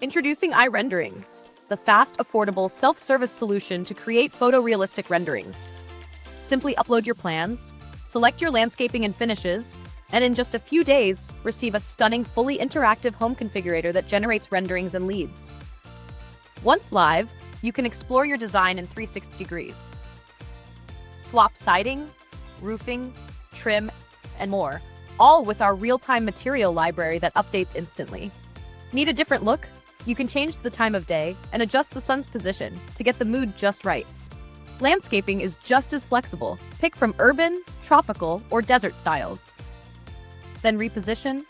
Introducing iRenderings, the fast, affordable, self-service solution to create photorealistic renderings. Simply upload your plans, select your landscaping and finishes, and in just a few days, receive a stunning, fully interactive home configurator that generates renderings and leads. Once live, you can explore your design in 360 degrees. Swap siding, roofing, trim, and more, all with our real-time material library that updates instantly. Need a different look? You can change the time of day and adjust the sun's position to get the mood just right. Landscaping is just as flexible. Pick from urban, tropical, or desert styles. Then reposition,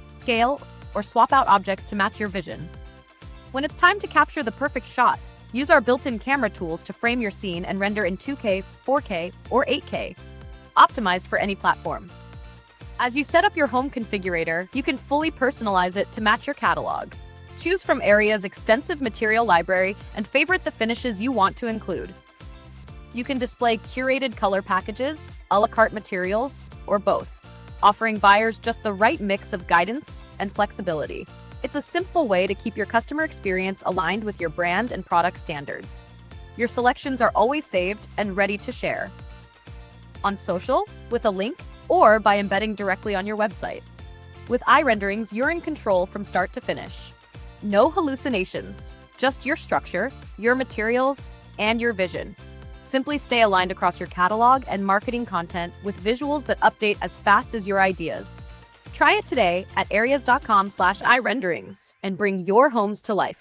scale, or swap out objects to match your vision. When it's time to capture the perfect shot, use our built-in camera tools to frame your scene and render in 2K, 4K, or 8K, optimized for any platform. As you set up your home configurator, you can fully personalize it to match your catalog. Choose from Aareas' extensive material library and favorite the finishes you want to include. You can display curated color packages, a la carte materials, or both, offering buyers just the right mix of guidance and flexibility. It's a simple way to keep your customer experience aligned with your brand and product standards. Your selections are always saved and ready to share. On social, with a link, or by embedding directly on your website. With iRenderings, you're in control from start to finish. No hallucinations, just your structure, your materials, and your vision. Simply stay aligned across your catalog and marketing content with visuals that update as fast as your ideas. Try it today at Aareas.com/iRenderings and bring your homes to life.